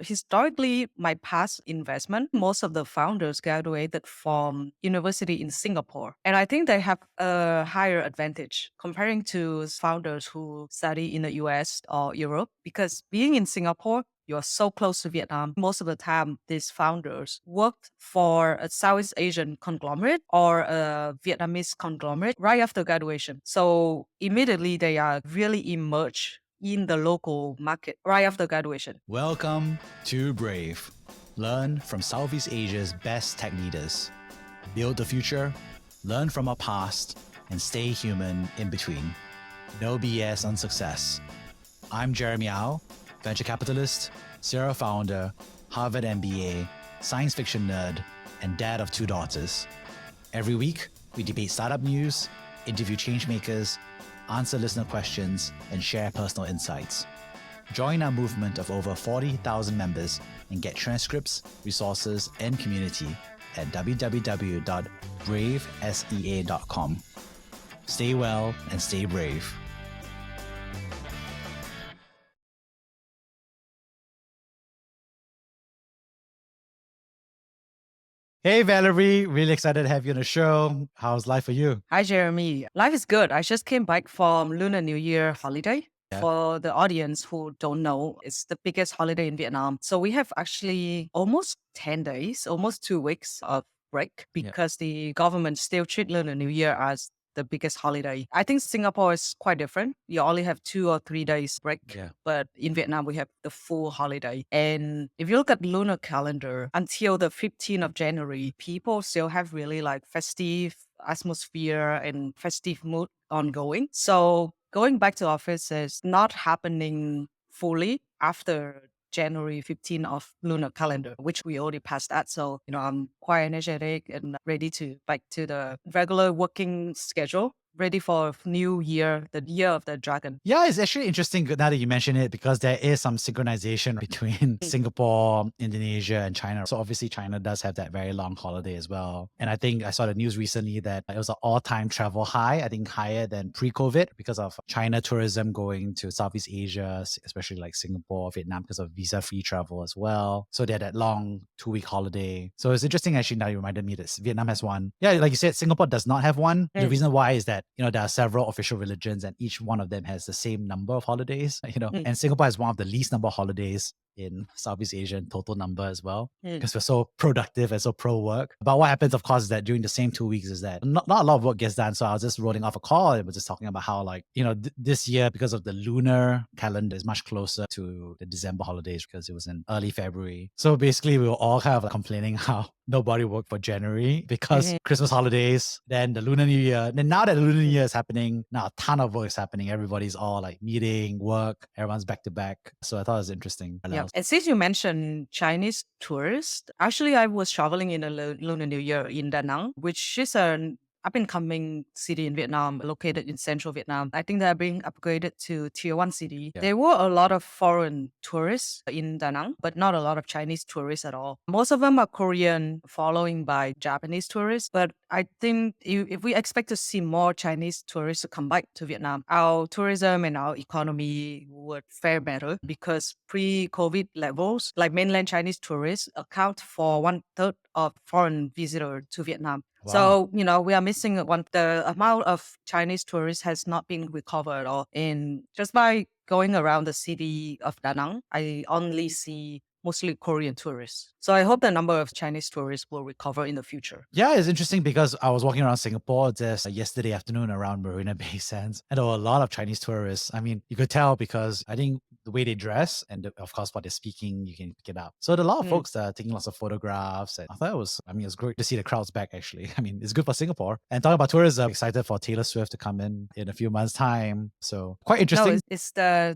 Historically, my past investment, most of the founders graduated from university in Singapore. And I think they have a higher advantage comparing to founders who study in the US or Europe, because being in Singapore, you're so close to Vietnam. Most of the time, these founders worked for a Southeast Asian conglomerate or a Vietnamese conglomerate right after graduation. So immediately they are really immersed in the local market right after graduation. Welcome to Brave. Learn from Southeast Asia's best tech leaders. Build the future, learn from our past, and stay human in between. No BS on success. I'm Jeremy Au, venture capitalist, serial founder, Harvard MBA, science fiction nerd, and dad of 2 daughters. Every week, we debate startup news, interview changemakers, answer listener questions, and share personal insights. Join our movement of over 40,000 members and get transcripts, resources, and community at www.bravesea.com. Stay well and stay brave. Hey, Valerie, really excited to have you on the show. How's life for you? Hi, Jeremy. Life is good. I just came back from Lunar New Year holiday. Yeah. For the audience who don't know, it's the biggest holiday in Vietnam. So we have actually almost 10 days, almost 2 weeks of break because the government still treat Lunar New Year as the biggest holiday. I think Singapore is quite different. You only have 2 or 3 days break, but in Vietnam, we have the full holiday. And if you look at lunar calendar, until the 15th of January, people still have really like festive atmosphere and festive mood ongoing. So going back to office is not happening fully after January 15th of lunar calendar, which we already passed that. So, I'm quite energetic and ready to back to the regular working schedule, ready for new year, the year of the dragon. Yeah, it's actually interesting now that you mention it because there is some synchronization between Singapore, Indonesia, and China. So obviously China does have that very long holiday as well. And I think I saw the news recently that it was an all-time travel high, I think higher than pre-COVID because of China tourism going to Southeast Asia, especially like Singapore, Vietnam, because of visa-free travel as well. So they had that long 2-week holiday. So it's interesting actually now you reminded me that Vietnam has one. Yeah, like you said, Singapore does not have one. The reason why is that, there are several official religions and each one of them has the same number of holidays, and Singapore has one of the least number of holidays in Southeast Asia in total number as well, because we're so productive and so pro work. But what happens, of course, is that during the same 2 weeks is that not a lot of work gets done. So I was just rolling off a call and we're just talking about how this year, because of the lunar calendar, is much closer to the December holidays because it was in early February. So basically we were all kind of complaining how nobody worked for January because Christmas holidays, then the Lunar New Year. Then now that the Lunar New Year is happening, now a ton of work is happening. Everybody's all like meeting, work, everyone's back to back. So I thought it was interesting. Yeah. And since you mentioned Chinese tourists, actually I was traveling in a Lunar New Year in Da Nang, which is an up and coming city in Vietnam, located in central Vietnam. I think they're being upgraded to tier 1 city. There were a lot of foreign tourists in Da Nang, but not a lot of Chinese tourists at all. Most of them are Korean, following by Japanese tourists. But I think if we expect to see more Chinese tourists to come back to Vietnam, our tourism and our economy would fare better because pre-COVID levels, like mainland Chinese tourists account for 1/3 of foreign visitors to Vietnam. Wow. So, we are missing the amount of Chinese tourists has not been recovered at all. And just by going around the city of Da Nang, I only see mostly Korean tourists. So I hope the number of Chinese tourists will recover in the future. Yeah, it's interesting because I was walking around Singapore just yesterday afternoon around Marina Bay Sands, and there were a lot of Chinese tourists. I mean, you could tell because I think the way they dress and of course what they're speaking, you can pick it up. So there are a lot of folks that are taking lots of photographs, and I thought it was great to see the crowds back actually. I mean, it's good for Singapore. And talking about tourism, I'm excited for Taylor Swift to come in a few months' time. So quite interesting. No, it's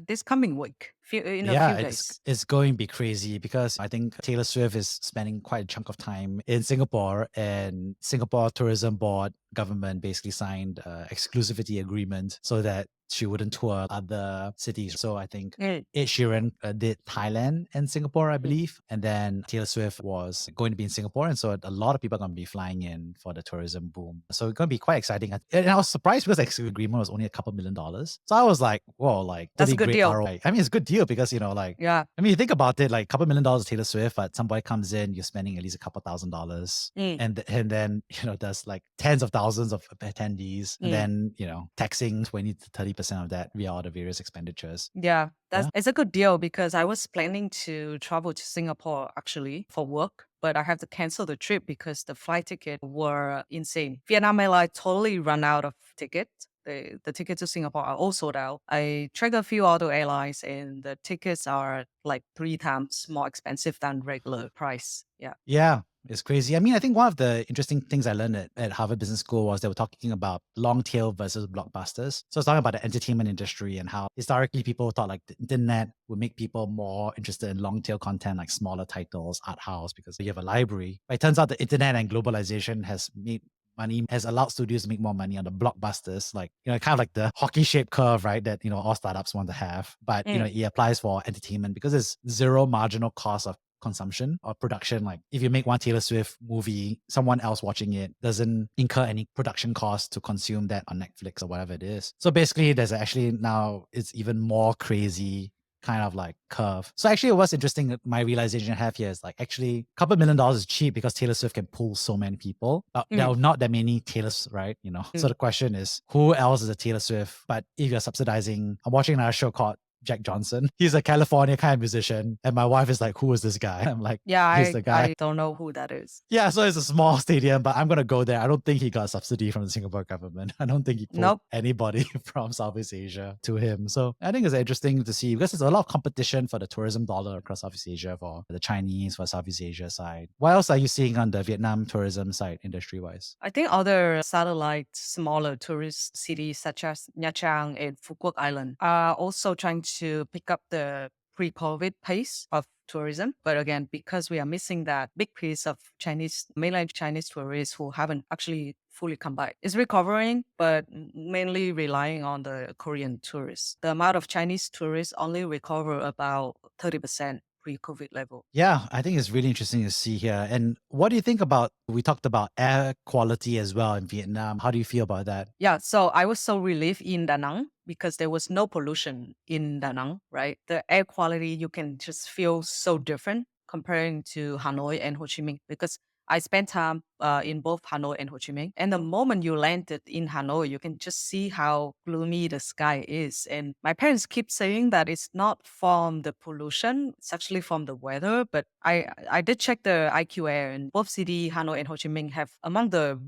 this coming week. In a few days. It's going to be crazy because I think Taylor Swift is spending quite a chunk of time in Singapore, and Singapore Tourism Board government basically signed exclusivity agreement so that she wouldn't tour other cities. So I think Mm, Ed Sheeran did Thailand and Singapore, I mm. believe. And then Taylor Swift was going to be in Singapore. And so a lot of people are going to be flying in for the tourism boom. So it's going to be quite exciting. And I was surprised because the agreement was only a couple $1 million. So I was like, whoa, like That's a pretty good great deal. ROI. I mean, it's a good deal because, you know, like, Yeah. I mean, you think about it, like a couple $1 million of Taylor Swift, but somebody comes in, you're spending at least a couple $1,000. Mm, And then, you know, there's like tens of thousands of attendees. And mm. then, you know, taxing 20 to 30% of that via all the various expenditures. Yeah, that's Yeah. it's a good deal because I was planning to travel to Singapore actually for work, but I have to cancel the trip because the flight ticket were insane. Vietnam Airlines totally run out of tickets. The tickets to Singapore are all sold out. I checked a few other airlines and the tickets are like 3 times more expensive than regular price. Yeah. Yeah, it's crazy. I mean, I think one of the interesting things I learned at Harvard Business School was they were talking about long tail versus blockbusters. So it's talking about the entertainment industry and how historically people thought like the internet would make people more interested in long tail content, like smaller titles, art house, because you have a library. But it turns out the internet and globalization has made money, has allowed studios to make more money on the blockbusters, like, you know, kind of like the hockey shaped curve, right? That, you know, all startups want to have. But, you know, Mm, it applies for entertainment because there's zero marginal cost of consumption or production. Like if you make one Taylor Swift movie, someone else watching it doesn't incur any production costs to consume that on Netflix or whatever it is. So basically, there's actually now it's even more crazy kind of like curve. So actually what's interesting, my realization I have here is like actually a couple $1 million is cheap because Taylor Swift can pull so many people. But there mm, are not that many Taylors, right? You know. So mm. the question is, who else is a Taylor Swift? But if you're subsidizing, I'm watching another show called Jack Johnson. He's a California kind of musician. And my wife is like, who is this guy? I'm like, Yeah, he's I the guy. I don't know who that is. Yeah, so it's a small stadium, but I'm gonna go there. I don't think he got a subsidy from the Singapore government. I don't think he pulled Nope. anybody from Southeast Asia to him. So I think it's interesting to see because there's a lot of competition for the tourism dollar across Southeast Asia for the Chinese, for Southeast Asia side. What else are you seeing on the Vietnam tourism side, industry wise? I think other satellite smaller tourist cities such as Nha Trang and Phu Quoc Island are also trying to pick up the pre-COVID pace of tourism. But again, because we are missing that big piece of Chinese, mainland Chinese tourists who haven't actually fully come back. It's recovering, but mainly relying on the Korean tourists. The amount of Chinese tourists only recover about 30% pre-COVID level. Yeah, I think it's really interesting to see here. And what do you think about, we talked about air quality as well in Vietnam. How do you feel about that? Yeah, so I was so relieved in Da Nang because there was no pollution in Da Nang, right? The air quality you can just feel so different comparing to Hanoi and Ho Chi Minh because I spent time in both Hanoi and Ho Chi Minh. And the moment you landed in Hanoi, you can just see how gloomy the sky is. And my parents keep saying that it's not from the pollution, it's actually from the weather. But I did check the IQ air, and both city, Hanoi and Ho Chi Minh, have among the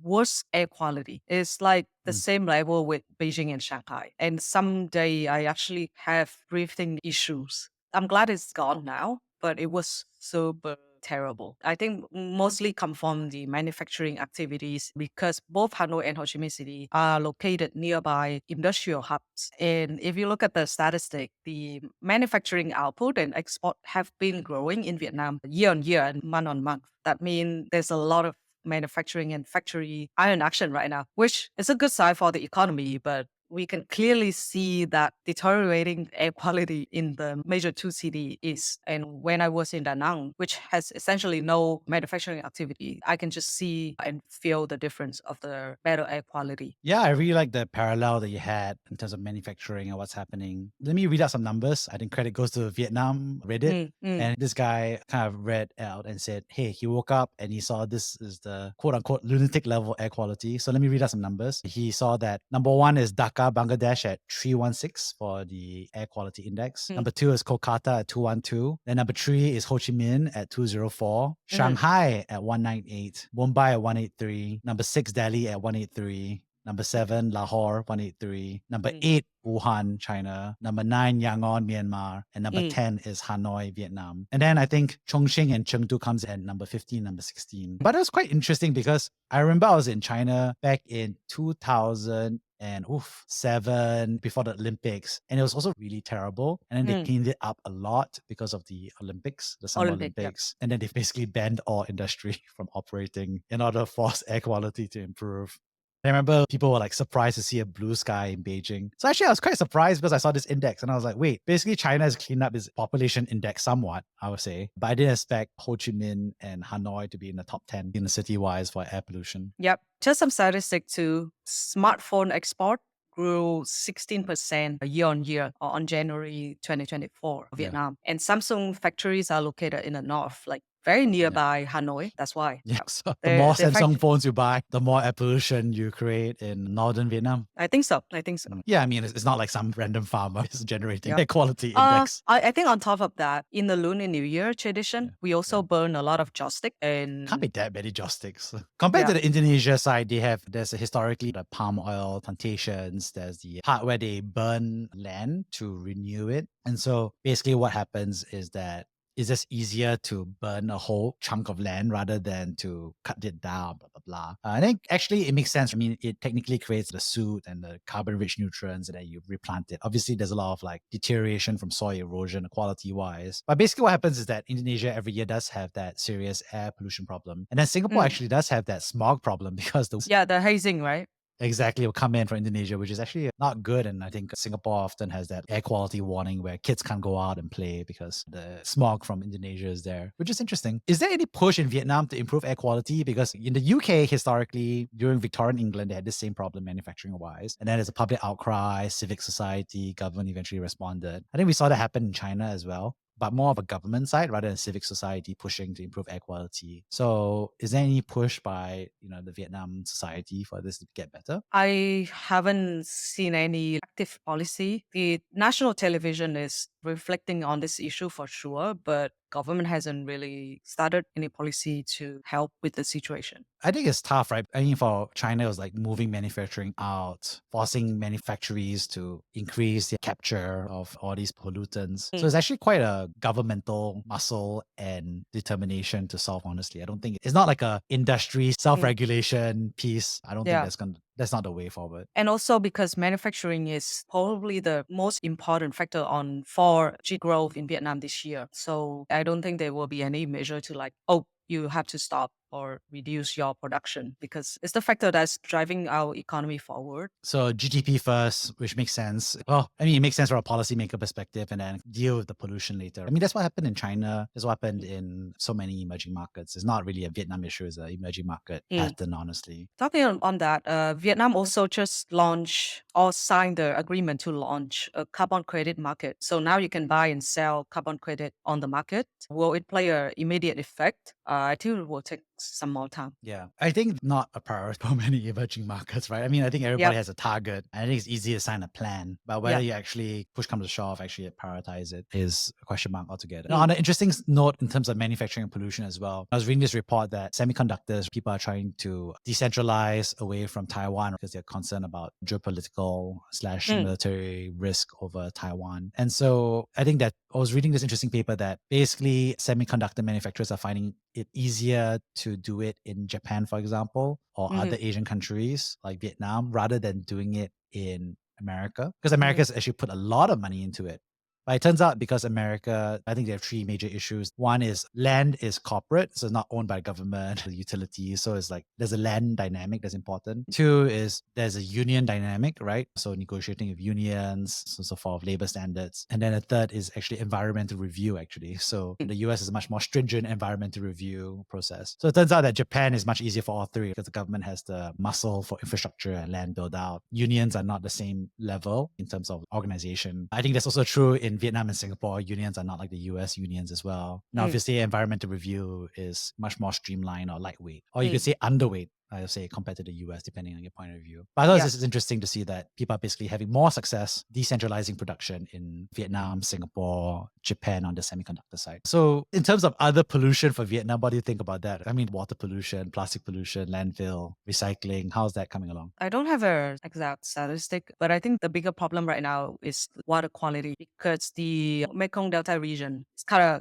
worst air quality. It's like the Mm. same level with Beijing and Shanghai. And someday I actually have breathing issues. I'm glad it's gone now, but it was super terrible. I think mostly come from the manufacturing activities because both Hanoi and Ho Chi Minh City are located nearby industrial hubs. And if you look at the statistic, the manufacturing output and export have been growing in Vietnam year on year and month on month. That means there's a lot of manufacturing and factory are in action right now, which is a good sign for the economy, but we can clearly see that deteriorating air quality in the major two city is. And when I was in Da Nang, which has essentially no manufacturing activity, I can just see and feel the difference of the better air quality. Yeah, I really like the parallel that you had in terms of manufacturing and what's happening. Let me read out some numbers. I think credit goes to Vietnam Reddit. Mm, mm, And this guy kind of read out and said, hey, he woke up and he saw this is the quote unquote lunatic level air quality. So let me read out some numbers. He saw that number one is Dhaka, Bangladesh at 316 for the air quality index. mm, Number two is Kolkata at 212. Then number three is Ho Chi Minh at 204. mm, Shanghai at 198. Mumbai at 183. Number six, Delhi at 183. Number seven, Lahore, 183. Number mm, eight, Wuhan, China. Number nine, Yangon, Myanmar. And number mm, 10 is Hanoi, Vietnam. And then I think Chongqing and Chengdu comes at number 15, number 16. But it was quite interesting because I remember I was in China back in 2000 and 7 before the Olympics. And it was also really terrible. And then they mm. cleaned it up a lot because of the Olympics, the Summer Olympic, yeah. Olympics. And then they basically banned all industry from operating in order to force air quality to improve. I remember people were like surprised to see a blue sky in Beijing. So actually, I was quite surprised because I saw this index and I was like, wait, basically China has cleaned up its population index somewhat, I would say. But I didn't expect Ho Chi Minh and Hanoi to be in the top 10 in the city wise for air pollution. Yep. Just some statistic too. Smartphone export grew 16% year on year on January 2024, Yeah. Vietnam. And Samsung factories are located in the north, like very Yeah. nearby Hanoi. That's why. Yeah. Yep. So the more The fact, Samsung phones you buy, the more air pollution you create in northern Vietnam. I think so. I think so. Yeah, I mean, it's not like some random farmer is generating Yep. air quality index. I think on top of that, in the Lunar New Year Yeah. tradition, we Yeah. also burn a lot of joystick Can't and be that many joss sticks. Compared yeah. to the Indonesia side, there's historically the palm oil plantations. There's the part where they burn land to renew it. And so basically what happens is that it's just easier to burn a whole chunk of land rather than to cut it down, blah, blah, blah. I think actually it makes sense. I mean, it technically creates the soot and the carbon rich nutrients and then you replant it. Obviously, there's a lot of like deterioration from soil erosion quality wise. But basically, what happens is that Indonesia every year does have that serious air pollution problem. And then Singapore Mm. actually does have that smog problem because the Yeah, the hazing, right? exactly will come in from Indonesia, which is actually not good. And I think Singapore often has that air quality warning where kids can't go out and play because the smog from Indonesia is there, which is interesting. Is there any push in Vietnam to improve air quality? Because in the UK, historically, during Victorian England, they had the same problem manufacturing wise. And then there's a public outcry, civic society, government eventually responded. I think we saw that happen in China as well, but more of a government side rather than civic society pushing to improve air quality. So is there any push by, the Vietnam society for this to get better? I haven't seen any active policy. The national television is reflecting on this issue for sure, but government hasn't really started any policy to help with the situation. I think it's tough, right? I mean, for China, it was like moving manufacturing out, forcing manufactories to increase the capture of all these pollutants. So Mm. it's actually quite a governmental muscle and determination to solve, honestly. I don't think it's not like a industry Mm. self-regulation piece. I don't think Yeah. that's not the way forward. And also because manufacturing is probably the most important factor on for G growth in Vietnam this year. So I don't think there will be any measure to like, oh, you have to stop or reduce your production because it's the factor that's driving our economy forward. So GDP first, which makes sense. Well, I mean, it makes sense from a policymaker perspective and then deal with the pollution later. I mean, that's what happened in China. That's what happened in so many emerging markets. It's not really a Vietnam issue, it's an emerging market Mm. pattern, honestly. Talking on that, Vietnam also just launched or signed the agreement to launch a carbon credit market. So now you can buy and sell carbon credit on the market. Will it play an immediate effect? I think it will take some more time. Yeah. I think not a priority for many emerging markets, right? I mean, I think everybody Yep. has a target. I think it's easy to sign a plan, but whether Yeah. you actually push comes to shove, actually prioritize it is a question mark altogether. Now, Mm. on an interesting note in terms of manufacturing and pollution as well, I was reading this report that semiconductors, people are trying to decentralize away from Taiwan because they're concerned about geopolitical slash Mm. military risk over Taiwan. And so I think that I was reading this interesting paper that basically semiconductor manufacturers are finding it easier to do it in Japan, for example, or other Mhm. Asian countries like Vietnam, rather than doing it in America. Because Mhm. America's actually put a lot of money into it. But it turns out because America, I think there are three major issues. One is land is corporate, so it's not owned by government, the utilities. So it's like there's a land dynamic that's important. Two is there's a union dynamic, right? So negotiating with unions, so forth, labor standards. And then a third is actually environmental review, actually. So Mm. the US is a much more stringent environmental review process. So it turns out that Japan is much easier for all three because the government has the muscle for infrastructure and land build out. Unions are not the same level in terms of organization. I think that's also true in Vietnam and Singapore. Unions are not like the US unions as well. Now, if Mm. you say environmental review is much more streamlined or lightweight, or you could Mm. say underweight, I would say, compared to the US, depending on your point of view. But I thought Yeah. this is interesting to see that people are basically having more success decentralizing production in Vietnam, Singapore, Japan on the semiconductor side. So, in terms of other pollution for Vietnam, what do you think about that? I mean, water pollution, plastic pollution, landfill, recycling, how's that coming along? I don't have an exact statistic, but I think the bigger problem right now is water quality because the Mekong Delta region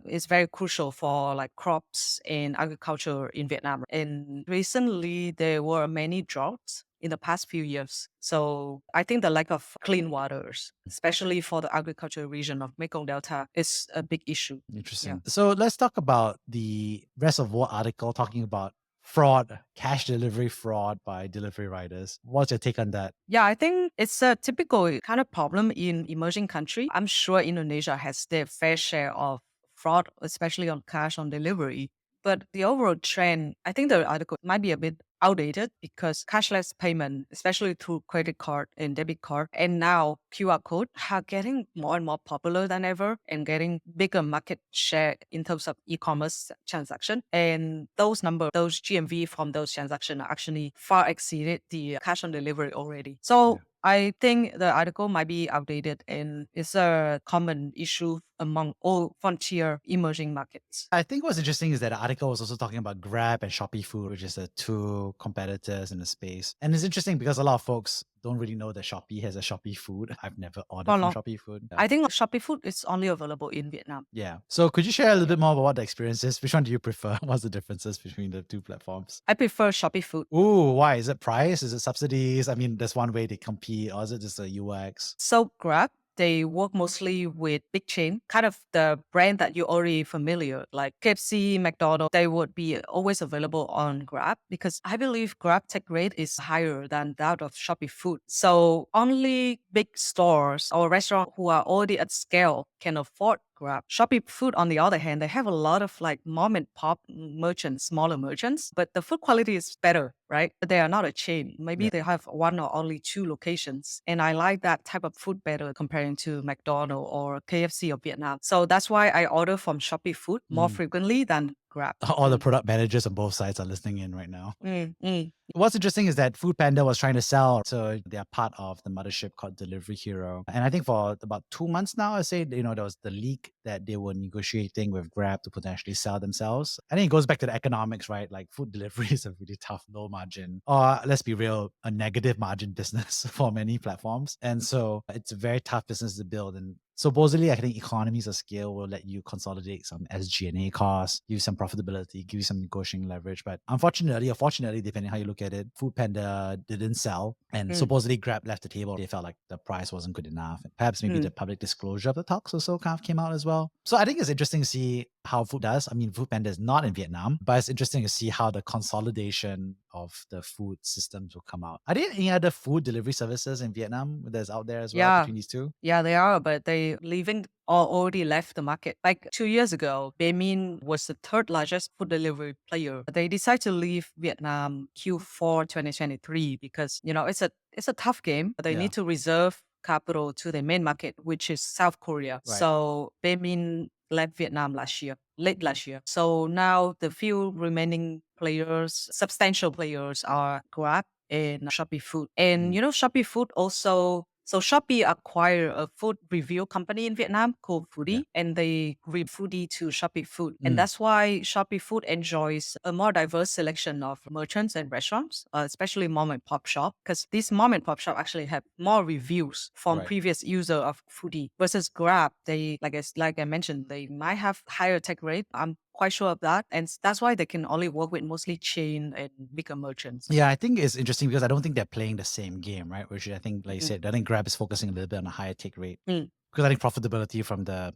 is very crucial for like crops and agriculture in Vietnam. And recently there were many droughts in the past few years. So I think the lack of clean waters, especially for the agricultural region of Mekong Delta, is a big issue. Yeah. Interesting. So let's talk about the rest of what article talking about fraud, cash delivery fraud by delivery riders. What's your take on that? Yeah, I think it's a typical kind of problem in emerging country. I'm sure Indonesia has their fair share of fraud, especially on cash on delivery. But the overall trend, I think the article might be a bit outdated because cashless payment, especially through credit card and debit card, and now QR code are getting more and more popular than ever and getting bigger market share in terms of e-commerce transaction. And those number, those GMV from those transactions are actually far exceeded the cash on delivery already. Yeah. So I think the article might be outdated and it's a common issue among all frontier emerging markets. I think what's interesting is that the article was also talking about Grab and Shopee Food, which is the two competitors in the space. And it's interesting because a lot of folks don't really know that Shopee has a Shopee Food. I've never ordered Oh from no, Shopee Food. Yeah. I think Shopee Food is only available in Vietnam. Yeah. So could you share a little Yeah. bit more about what the experience is? Which one do you prefer? What's the differences between the two platforms? I prefer Shopee Food. Ooh, why? Is it price? Is it subsidies? I mean, there's one way they compete, or is it just a UX? So Grab, they work mostly with big chain, kind of the brand that you're already familiar, like KFC, McDonald's. They would be always available on Grab because I believe Grab tech rate is higher than that of Shopee Food. So only big stores or restaurants who are already at scale can afford Grab. Shopee Food, on the other hand, they have a lot of like mom and pop merchants, smaller merchants, but the food quality is better, right? But they are not a chain. Maybe Yeah. they have one or only two locations. And I like that type of food better comparing to McDonald's or KFC of Vietnam. So that's why I order from Shopee Food more Mm. frequently than Grab. All the product managers on both sides are listening in right now. Mm, mm. What's interesting is that Foodpanda was trying to sell, so they're part of the mothership called Delivery Hero. And I think for about 2 months now, I say, there was the leak that they were negotiating with Grab to potentially sell themselves. I think it goes back to the economics, right? Like food delivery is a really tough, low margin, or let's be real, a negative margin business for many platforms. And so it's a very tough business to build. And supposedly, I think economies of scale will let you consolidate some SG&A costs, give you some profitability, give you some negotiating leverage. But unfortunately, or fortunately, depending how you look at it, Foodpanda didn't sell. And Mm. supposedly Grab left the table. They felt like the price wasn't good enough. And perhaps maybe the public disclosure of the talks also kind of came out as well. So I think it's interesting to see how food does. I mean, Foodpanda is not in Vietnam, but it's interesting to see how the consolidation of the food systems will come out. Are there any other food delivery services in Vietnam that's out there as well Yeah. between these two? Yeah, they are, but they leaving or already left the market. Like 2 years ago, Minh was the third largest food delivery player. They decided to leave Vietnam Q4 2023 because it's a tough game. They Yeah. need to reserve capital to the main market, which is South Korea. Right. So Minh left Vietnam last year, late last year. So now the few remaining players, substantial players, are Grab and Shopee Food. And Mm. Shopee Food also. So Shopee acquired a food review company in Vietnam called Yeah. Foodie, and they Foodie to Shopee Food. And Mm. that's why Shopee Food enjoys a more diverse selection of merchants and restaurants, especially mom and pop shop, because these mom and pop shop actually have more reviews from Right. previous user of Foodie versus Grab. They, like I mentioned, they might have higher tech rate. I'm quite sure of that. And that's why they can only work with mostly chain and bigger merchants. Yeah, I think it's interesting because I don't think they're playing the same game, right? Which I think, like you Mm, said, I think Grab is focusing a little bit on a higher take rate mm, because I think profitability from the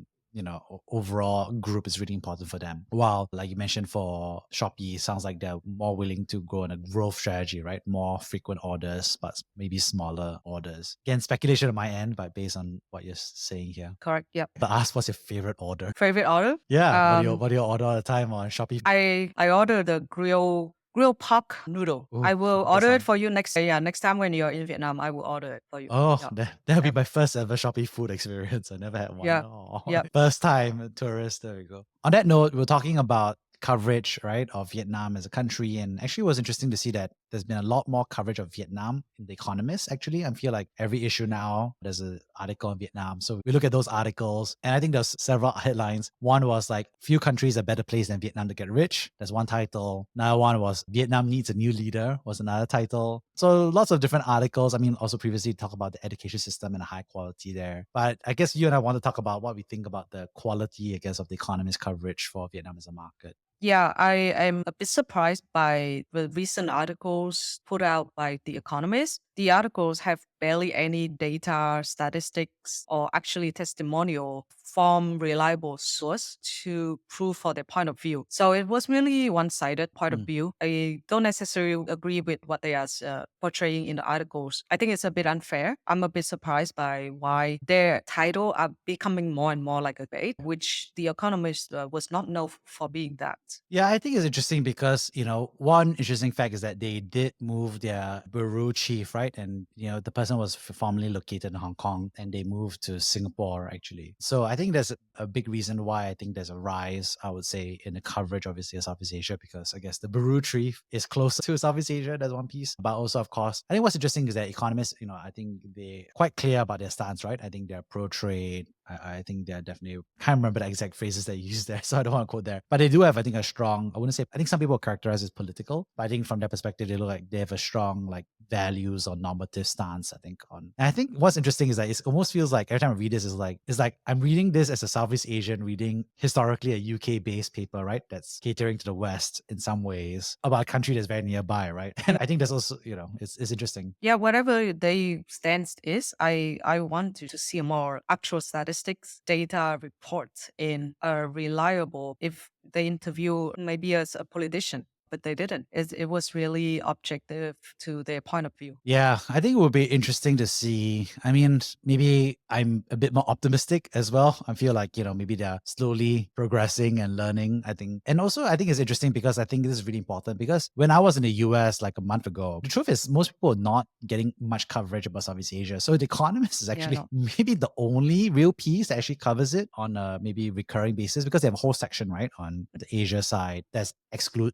overall group is really important for them. While, like you mentioned, for Shopee, it sounds like they're more willing to go on a growth strategy, right? More frequent orders, but maybe smaller orders. Again, speculation on my end, but based on what you're saying here. correct. Yep. But ask what's your favorite order? Favorite order? Yeah, what do you order all the time on Shopee? I ordered the grill pork noodle. Oh, I will that order it sounds. for you next. Yeah, next time when you're in Vietnam, I will order it for you. Oh, Yeah. that'll be Yep. my first ever Shopee food experience. I never had one. Yeah. Oh, Yep. first time tourist. There we go. On that note, we're talking about coverage, right, of Vietnam as a country. And actually, it was interesting to see that there's been a lot more coverage of Vietnam in The Economist, actually. I feel like every issue now, there's an article on Vietnam. So we look at those articles, and I think there's several headlines. One was like, few countries a better place than Vietnam to get rich. That's one title. Another one was Vietnam needs a new leader, was another title. So lots of different articles. I mean, also previously talk about the education system and the high quality there. But I guess you and I want to talk about what we think about the quality, I guess, of The Economist coverage for Vietnam as a market. Yeah, I am a bit surprised by the recent articles put out by The Economist. The articles have barely any data, statistics, or actually testimonial from reliable source to prove for their point of view. So it was really one-sided point of Mm. view. I don't necessarily agree with what they are portraying in the articles. I think it's a bit unfair. I'm a bit surprised by why their title are becoming more and more like a bait, which The Economist was not known for being that. Yeah, I think it's interesting because, one interesting fact is that they did move their bureau chief, right? And, the person was formerly located in Hong Kong and they moved to Singapore, actually. So I think there's a big reason why I think there's a rise, I would say, in the coverage, obviously, of Southeast Asia, because I guess the bureau chief is closer to Southeast Asia. That's one piece. But also, of course, I think what's interesting is that economists, I think they're quite clear about their stance, right? I think they're pro trade. I think they're definitely, can't remember the exact phrases they use there, so I don't want to quote there. But they do have, I think, a strong, I wouldn't say, I think some people characterize it as political, but I think from their perspective, they look like they have a strong, like, values or normative stance, I think, on. And I think what's interesting is that it almost feels like every time I read this, it's like I'm reading this as a Southeast Asian reading historically a UK based paper, right? That's catering to the West in some ways about a country that's very nearby, right? And I think that's also, it's interesting. Yeah, whatever they stance is, I want to see more actual statistics, data reports in a reliable. If they interview maybe as a politician, but they didn't. It was really objective to their point of view. Yeah, I think it would be interesting to see. I mean, maybe I'm a bit more optimistic as well. I feel like, maybe they're slowly progressing and learning, I think. And also, I think it's interesting because I think this is really important because when I was in the US like a month ago, the truth is most people are not getting much coverage about Southeast Asia. So The Economist is Yeah, actually no, maybe the only real piece that actually covers it on a maybe recurring basis because they have a whole section, right, on the Asia side that's exclude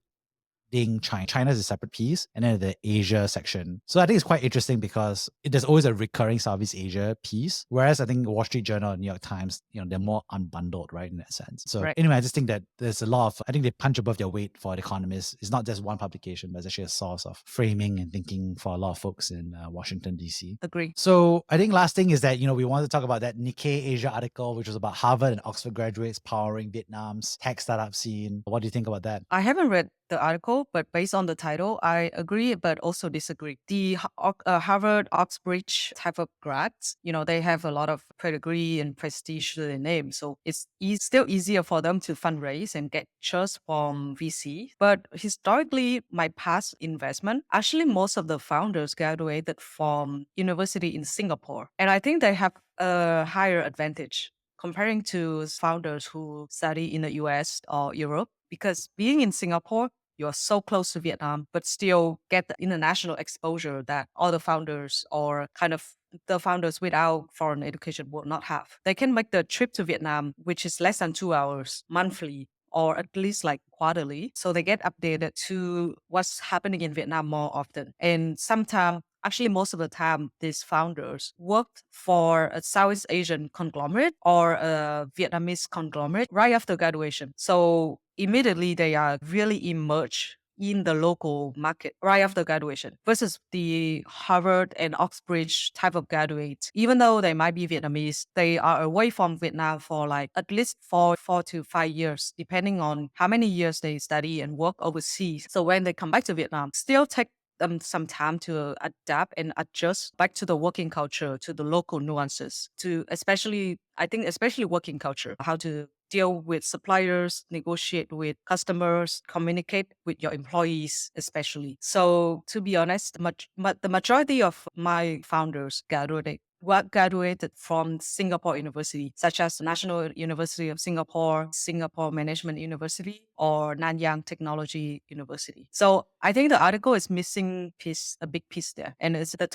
China. China is a separate piece, and then the Asia section. So I think it's quite interesting because there's always a recurring Southeast Asia piece. Whereas I think Wall Street Journal and New York Times, they're more unbundled, right, in that sense. So right. anyway, I just think that there's a lot of, I think they punch above their weight for The Economist. It's not just one publication, but it's actually a source of framing and thinking for a lot of folks in Washington, D.C. Agree. So I think last thing is that, we wanted to talk about that Nikkei Asia article, which was about Harvard and Oxford graduates powering Vietnam's tech startup scene. What do you think about that? I haven't read the article, but based on the title, I agree, but also disagree. The Harvard, Oxbridge type of grads, they have a lot of pedigree and prestige to their name. So it's still easier for them to fundraise and get trust from VC. But historically, my past investment, actually, most of the founders graduated from university in Singapore. And I think they have a higher advantage comparing to founders who study in the US or Europe, because being in Singapore, you're so close to Vietnam, but still get the international exposure that other founders or kind of the founders without foreign education will not have. They can make the trip to Vietnam, which is less than 2 hours monthly or at least like quarterly. So they get updated to what's happening in Vietnam more often. And sometimes, actually, most of the time, these founders worked for a Southeast Asian conglomerate or a Vietnamese conglomerate right after graduation. So immediately they are really immersed in the local market right after graduation versus the Harvard and Oxbridge type of graduates. Even though they might be Vietnamese, they are away from Vietnam for like at least 4 to 5 years, depending on how many years they study and work overseas. So when they come back to Vietnam, still take them some time to adapt and adjust back to the working culture, to the local nuances, to especially, I think, especially working culture, how to deal with suppliers, negotiate with customers, communicate with your employees, especially. So to be honest, the majority of my founders graduated from Singapore University, such as National University of Singapore, Singapore Management University, or Nanyang Technology University. So I think the article is missing a big piece there. And it's the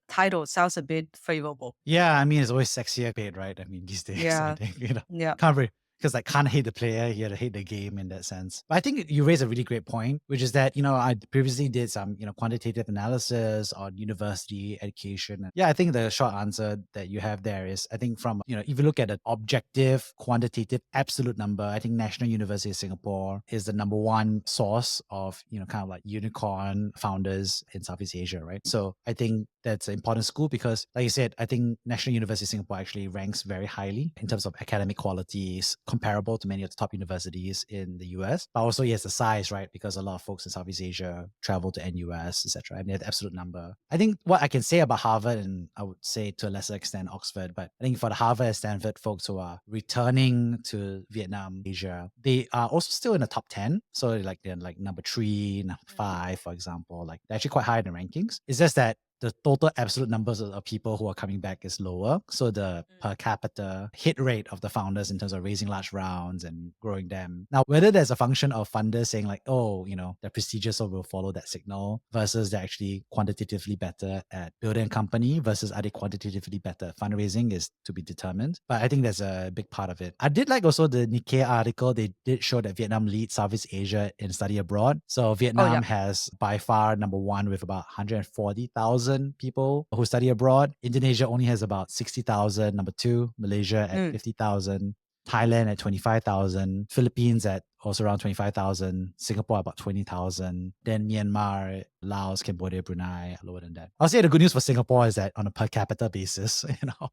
title sounds a bit favorable. Yeah, I mean, it's always sexier paid, right? I mean, these days, I Yeah. think, Yeah. can't really, because like can't hate the player, you got to hate the game in that sense. But I think you raise a really great point, which is that, I previously did some, quantitative analysis on university education. And yeah, I think the short answer that you have there is, I think from, if you look at an objective, quantitative, absolute number, I think National University of Singapore is the number one source of, kind of like unicorn founders in Southeast Asia, right? So I think that's an important school because, like you said, I think National University of Singapore actually ranks very highly in terms of academic qualities, comparable to many of the top universities in the US. But also, yes, the size, right? Because a lot of folks in Southeast Asia travel to NUS, etc. And the absolute number. I think what I can say about Harvard, and I would say to a lesser extent Oxford, but I think for the Harvard and Stanford folks who are returning to Vietnam, Asia, they are also still in the top 10. So like they're like number 3, number 5, for example. Like they're actually quite high in the rankings. It's just that the total absolute numbers of people who are coming back is lower. So the per capita hit rate of the founders in terms of raising large rounds and growing them. Now, whether there's a function of funders saying like, oh, they're prestigious, so we'll follow that signal, versus they're actually quantitatively better at building a company versus are they quantitatively better at fundraising is to be determined. But I think that's a big part of it. I did like also the Nikkei article. They did show that Vietnam leads Southeast Asia in study abroad. So Vietnam has by far number 1 with about 140,000 people who study abroad. Indonesia only has about 60,000. Number 2, Malaysia at 50,000. Thailand at 25,000. Philippines at also around 25,000. Singapore about 20,000. Then Myanmar, Laos, Cambodia, Brunei, lower than that. I'll say the good news for Singapore is that on a per capita basis,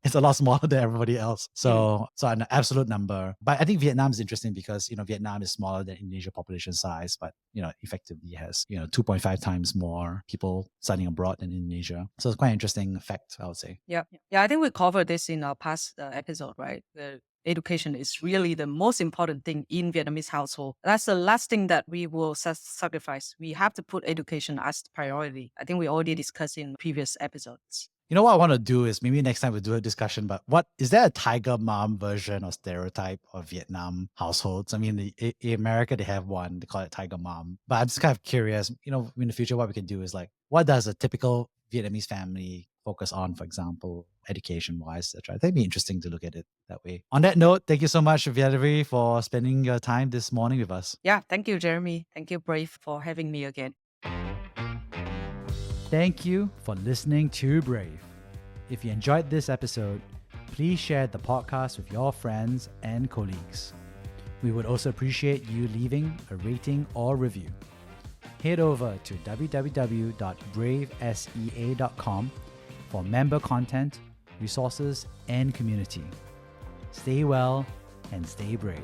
it's a lot smaller than everybody else. So an absolute number. But I think Vietnam is interesting because, Vietnam is smaller than Indonesia population size, but, effectively has, 2.5 times more people studying abroad than Indonesia. So it's quite an interesting fact, I would say. Yeah. I think we covered this in our past episode, right? The education is really the most important thing in Vietnamese household. That's the last thing that we will sacrifice. We have to put education as the priority. I think we already discussed in previous episodes. What I want to do is maybe next time we'll do a discussion, but is there a tiger mom version or stereotype of Vietnam households? I mean, in America, they have one, they call it tiger mom. But I'm just kind of curious, in the future, what we can do is like, what does a typical Vietnamese family focus on, for example, education-wise, etc. I think it'd be interesting to look at it that way. On that note, thank you so much, Valerie, for spending your time this morning with us. Yeah, thank you, Jeremy. Thank you, Brave, for having me again. Thank you for listening to Brave. If you enjoyed this episode, please share the podcast with your friends and colleagues. We would also appreciate you leaving a rating or review. Head over to www.bravesea.com for member content, resources, and community. Stay well and stay brave.